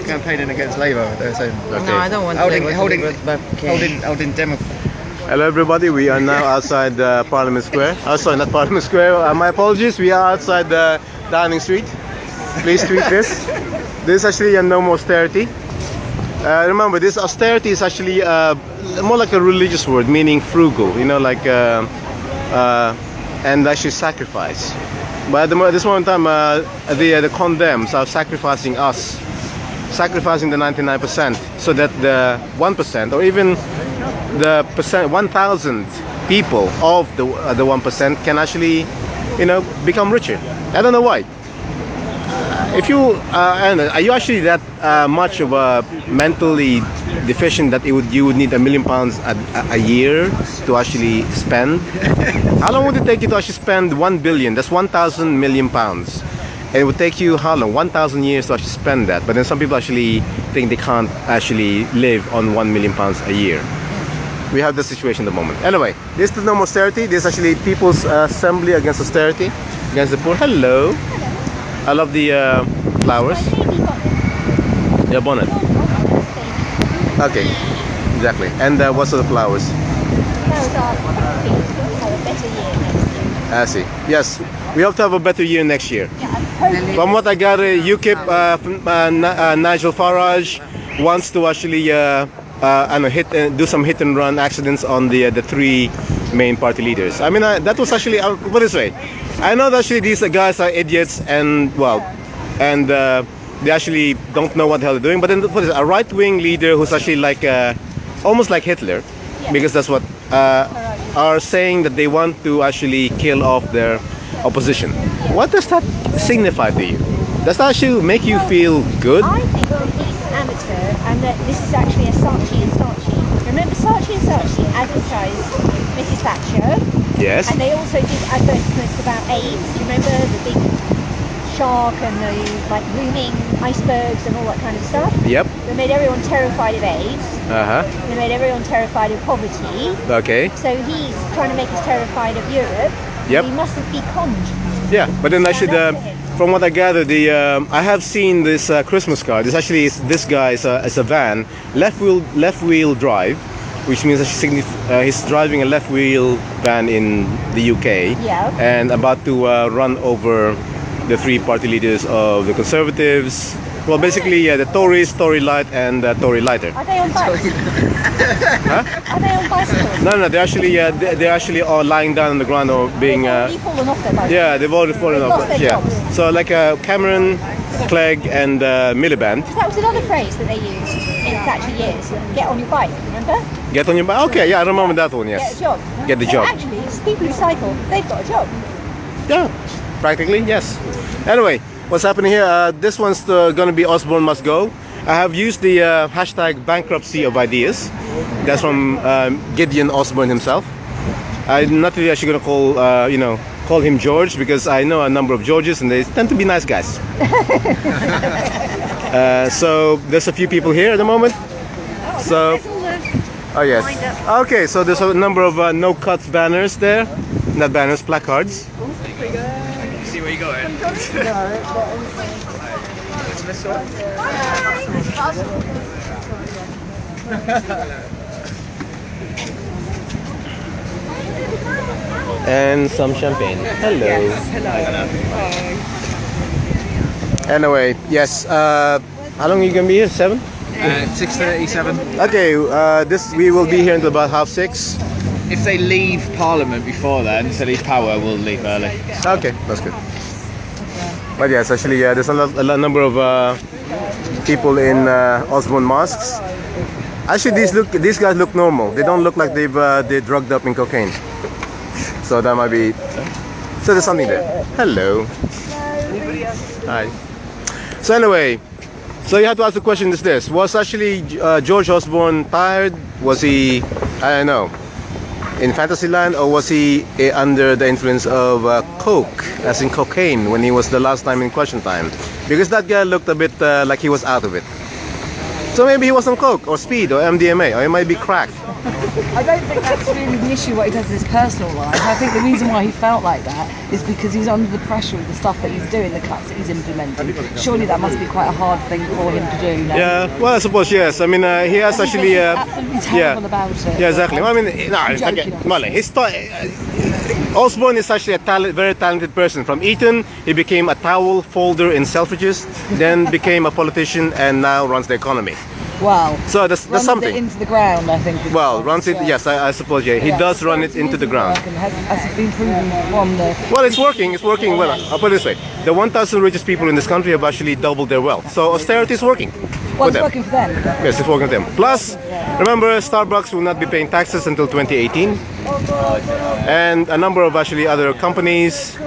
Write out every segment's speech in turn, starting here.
Campaigning against Labour. They're saying. Okay. No, I don't want holding demo. Hello everybody, we are now outside Parliament Square. Oh sorry, not Parliament Square, my apologies, we are outside Downing Street. Please tweet this. This is actually a no more austerity. Remember, this austerity is actually more like a religious word, meaning frugal, you know, like and actually sacrifice. But at this moment in time, the condemns are sacrificing us, sacrificing the 99%, so that the 1% or even the 1,000 people of the 1% can actually, you know, become richer. I don't know why. If you are you actually that much of a mentally deficient that you would need £1 million a year to actually spend? How long would it take you to actually spend 1 billion? That's 1,000 million pounds. And it would take you how long? 1,000 years to actually spend that. But then some people actually think they can't actually live on £1 million a year. We have this situation at the moment. Anyway, this is no more austerity. This is actually People's Assembly against austerity, against the poor. Hello. I love the flowers. Yeah, bonnet. Okay, exactly. And what sort of flowers? Flowers are have a better year next year. I see. Yes, we hope to have a better year next year. Yeah, from what I gather, UKIP, Nigel Farage wants to actually do some hit and run accidents on the three main party leaders. I mean, that was actually put this way. I know that actually these guys are idiots and they actually don't know what the hell they're doing. But then what is it, a right-wing leader who's actually like almost like Hitler, because that's what are saying that they want to actually kill off their opposition. What does that signify to you? Does that actually make you feel good? I think he's amateur and that this is actually a Saatchi and Saatchi. Remember Saatchi and Saatchi advertised Mrs. Thatcher? Yes. And they also did advertisements about AIDS. Do you remember the big shark and the like looming icebergs and all that kind of stuff? Yep. They made everyone terrified of AIDS. They made everyone terrified of poverty. Okay. So he's trying to make us terrified of Europe. Yep. We mustn't be conned. Yeah, but then actually from what I gather, I have seen this Christmas card. It's actually this guy is a van, left wheel drive, which means he's driving a left wheel van in the UK, and about to run over the three party leaders of the Conservatives. Well, basically, the Tories, Tory Light, and Tory Lighter. Are they on bicycles? Huh? Are they on bicycles? No, they're actually all lying down on the ground or being. They've fallen off their bicycles. Yeah, they've already fallen off. Yeah. Jobs. So like Cameron, Clegg, and Miliband. That was another phrase that they used in Thatcher years. Get on your bike, remember? Get on your bike. Okay, yeah, I remember that one. Yes. Get a job. Get the so job. Actually, it's people who cycle. They've got a job. Yeah, practically yes. Anyway, what's happening here? This one's going to be Osborne must go. I have used the hashtag bankruptcy of ideas. That's from Gideon Osborne himself. I'm not really actually going to call him George, because I know a number of Georges and they tend to be nice guys. So there's a few people here at the moment. So, oh yes. Okay, so there's a number of no cuts banners there, not banners, placards. See where you going? And some champagne. Hello. Yes, hello. Anyway, yes. How long are you gonna be here? 7? 6:37. Okay. We will be here until about 6:30. If they leave Parliament before then, if they leave power, we'll leave early. Okay, that's good. But yes, actually, there's a number of people in Osborne masks. Actually, these guys look normal. They don't look like they're drugged up in cocaine. So that might be. So there's something there. Hello. Hi. So anyway, so you have to ask the question: is this was actually George Osborne tired? Was he? I don't know. In Fantasyland, or was he under the influence of coke, as in cocaine, when he was the last time in Question Time? Because that guy looked a bit like he was out of it. So maybe he was on coke or speed or MDMA, or he might be cracked. I don't think that's really the issue what he does in his personal life. I think the reason why he felt like that is because he's under the pressure of the stuff that he's doing, the cuts that he's implementing. Surely that must be quite a hard thing for him to do. No? Yeah, well, I suppose yes. I mean, he has actually. Absolutely terrible about it. Yeah, exactly. I mean, no, Osborne is actually a very talented person. From Eton, he became a towel folder in Selfridges, then became a politician, and now runs the economy. Wow. So that's something. It into the ground, I think. Well, runs it. Yes, I suppose. Yeah, he does run it into the ground. Has been proven from the. Well, it's working. It's working well. I'll put it this way: the 1,000 richest people in this country have actually doubled their wealth. So austerity is working. Well, it's working for them. Yes, it's working for them. Plus, remember, Starbucks will not be paying taxes until 2018, and a number of actually other companies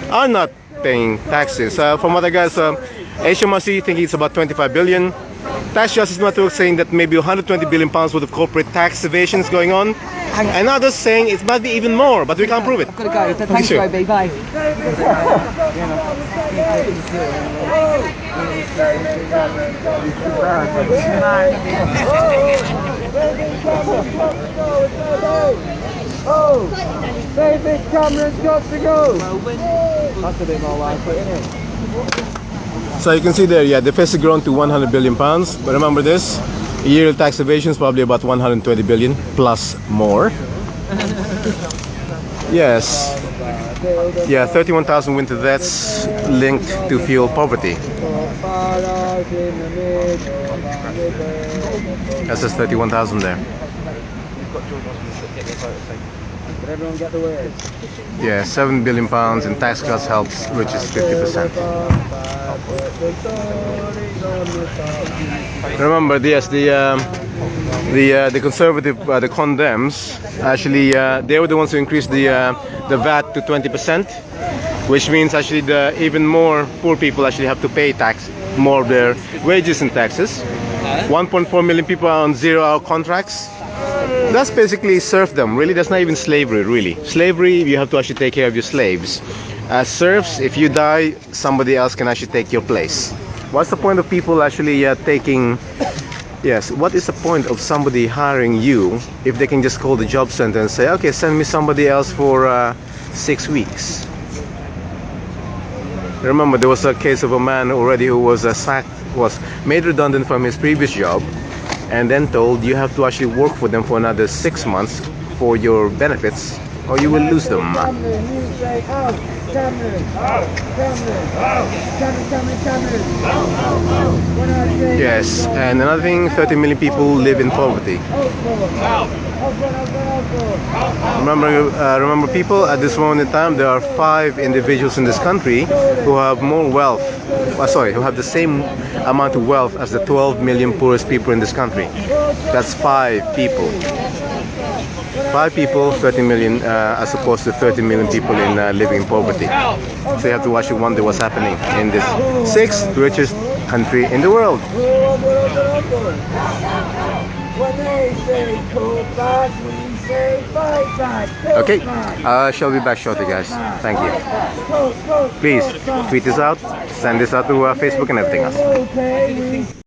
are not paying taxes. From other guys, HMRC thinking it's about 25 billion. Tax Justice Network saying that maybe 120 billion pounds worth of corporate tax evasion is going on, and others saying it might be even more, but we can't prove it. I've got to go. But thanks, Roby. Bye. David Cameron's got to go. That's a bit more likely, isn't it? So you can see there, yeah, the feds have grown to 100 billion pounds. But remember this, yearly tax evasion is probably about 120 billion plus more. Yes. Yeah, 31,000 winter deaths linked to fuel poverty. That's just 31,000 there. Everyone get the word. Yeah, 7 billion pounds in tax cuts helps richest 50%. Remember, yes, the conservative, the condemns, actually, they were the ones who increased the VAT to 20%, which means actually even more poor people actually have to pay tax, more of their wages and taxes. 1.4 million people are on 0-hour contracts. That's basically serfdom, really. That's not even slavery, really. Slavery, you have to actually take care of your slaves. As serfs, if you die, somebody else can actually take your place. What's the point of people actually taking... Yes, what is the point of somebody hiring you if they can just call the job center and say, okay, send me somebody else for 6 weeks? Remember, there was a case of a man already who was sacked, was made redundant from his previous job, and then told you have to actually work for them for another 6 months for your benefits, or you will lose them. Yes, and another thing, 30 million people live in poverty. Remember people, at this moment in time, there are 5 individuals in this country who have more wealth, who have the same amount of wealth as the 12 million poorest people in this country. That's 5 people. 5 people, 30 million, as opposed to 30 million people in living in poverty. So you have to actually wonder what's happening in this 6th richest country in the world. Okay, I shall be back shortly, guys. Thank you. Please tweet this out, send this out to Facebook and everything else.